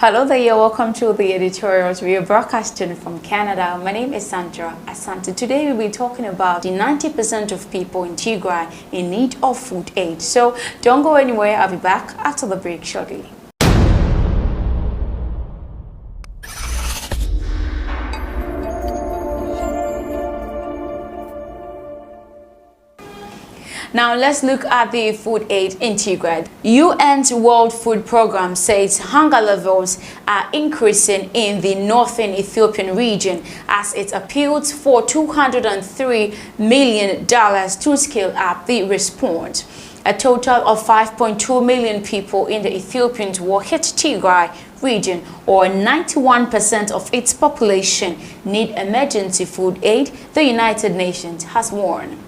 Hello there, welcome to the editorials. We are broadcasting from Canada. My name is Sandra Asante. Today we'll be talking about the 90% of people in Tigray in need of food aid. So don't go anywhere, I'll be back after the break shortly. Now let's look at the food aid in Tigray. UN's World Food Programme says hunger levels are increasing in the northern Ethiopian region as it appeals for $203 million to scale up the response. A total of 5.2 million people in the Ethiopian war-hit Tigray region, or 91% of its population, need emergency food aid, the United Nations has warned.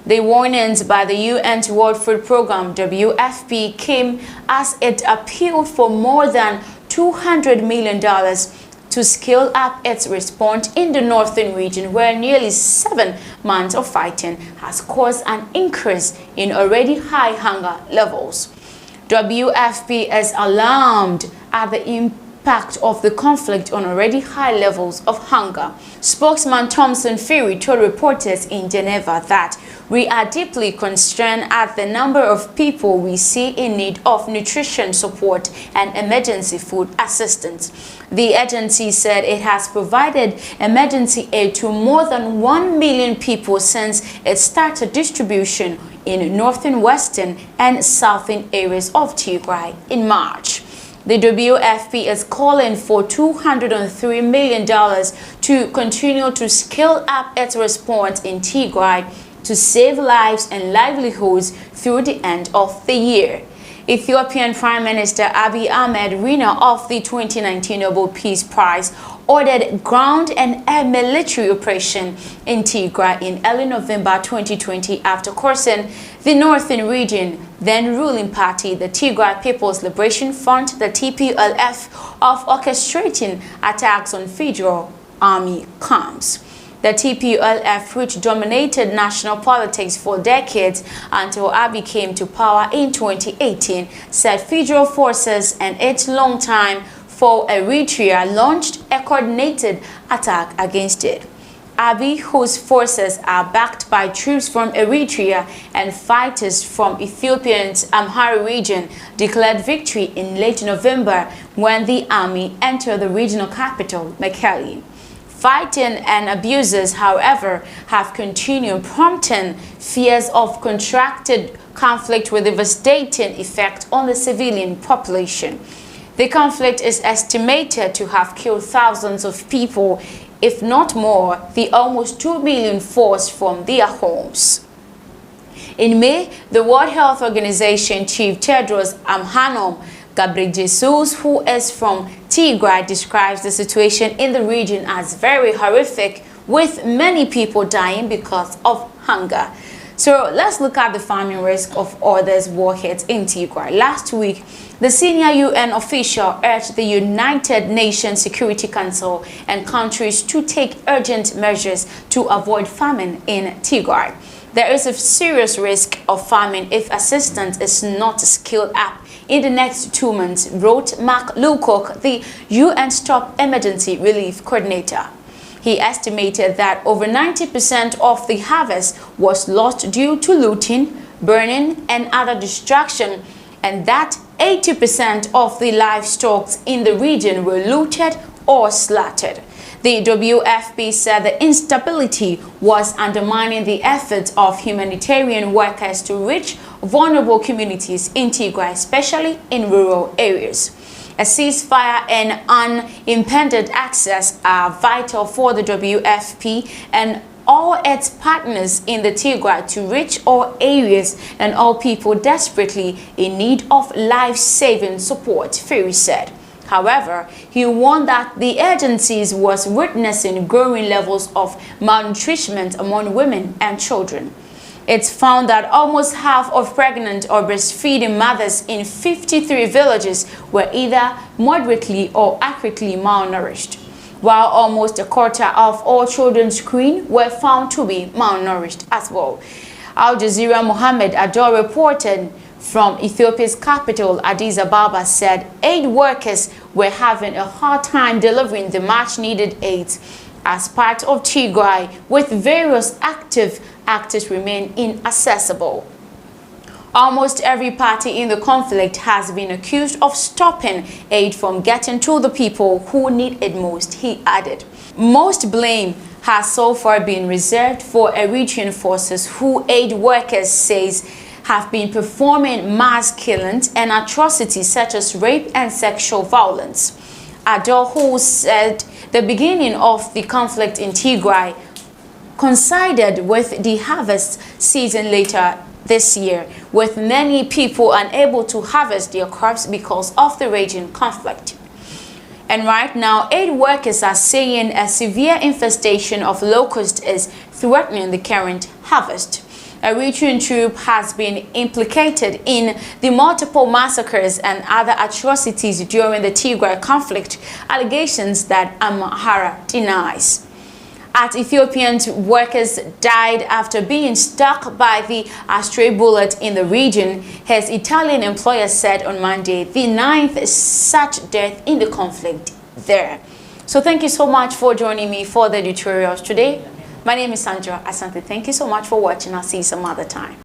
The warnings by the UN's World Food Programme (WFP) came as it appealed for more than $200 million to scale up its response in the northern region, where nearly 7 months of fighting has caused an increase in already high hunger levels. WFP is alarmed at the impact of the conflict on already high levels of hunger. Spokesman Thomson Fury told reporters in Geneva that we are deeply concerned at the number of people we see in need of nutrition support and emergency food assistance. The agency said it has provided emergency aid to more than 1 million people since it started distribution in northern, western, and southern areas of Tigray in March. The WFP is calling for $203 million to continue to scale up its response in Tigray to save lives and livelihoods through the end of the year. Ethiopian Prime Minister Abiy Ahmed, winner of the 2019 Nobel Peace Prize, ordered ground and air military operation in Tigray in early November 2020 after cursing the northern region then ruling party, the Tigray People's Liberation Front, the TPLF, of orchestrating attacks on federal army camps. The TPLF, which dominated national politics for decades until Abiy came to power in 2018, said federal forces and its longtime foe Eritrea launched a coordinated attack against it. Abiy, whose forces are backed by troops from Eritrea and fighters from Ethiopia's Amhara region, declared victory in late November when the army entered the regional capital, Mekelle. Fighting and abuses, however, have continued, prompting fears of contracted conflict with devastating effect on the civilian population. The conflict is estimated to have killed thousands of people, if not more, the almost 2 million forced from their homes. In May, the World Health Organization Chief Tedros Adhanom Ghebreyesus, who is from Tigray, describes the situation in the region as very horrific, with many people dying because of hunger. So let's look at the famine risk of others war-hit in Tigray. Last week, the senior UN official urged the United Nations Security Council and countries to take urgent measures to avoid famine in Tigray. There is a serious risk of famine if assistance is not scaled up in the next 2 months, wrote Mark Lowcock, the UN's top emergency relief coordinator. He estimated that over 90% of the harvest was lost due to looting, burning, and other destruction, and that 80% of the livestock in the region were looted or slaughtered. The WFP said the instability was undermining the efforts of humanitarian workers to reach vulnerable communities in Tigray, especially in rural areas. A ceasefire and unimpeded access are vital for the WFP and all its partners in the Tigray to reach all areas and all people desperately in need of life-saving support, Fury said. However, he warned that the agencies was witnessing growing levels of malnutrition among women and children. It's found that almost half of pregnant or breastfeeding mothers in 53 villages were either moderately or acutely malnourished, while almost a quarter of all children screened were found to be malnourished as well. Al Jazeera Mohammed Ador reported from Ethiopia's capital, Addis Ababa, said aid workers were having a hard time delivering the much-needed aid as part of Tigray, with various active actors remain inaccessible. Almost every party in the conflict has been accused of stopping aid from getting to the people who need it most, he added. Most blame has so far been reserved for Eritrean forces, who aid workers says have been performing mass killings and atrocities such as rape and sexual violence. Adol, who said the beginning of the conflict in Tigray coincided with the harvest season later this year, with many people unable to harvest their crops because of the raging conflict. And right now, aid workers are saying a severe infestation of locusts is threatening the current harvest. A Eritrean troop has been implicated in the multiple massacres and other atrocities during the Tigray conflict, allegations that Amhara denies. At Ethiopian workers died after being struck by the stray bullet in the region, his Italian employer said on Monday, the 9th such death in the conflict there. So thank you so much for joining me for the tutorials today. My name is Sandra Asante. Thank you so much for watching. I'll see you some other time.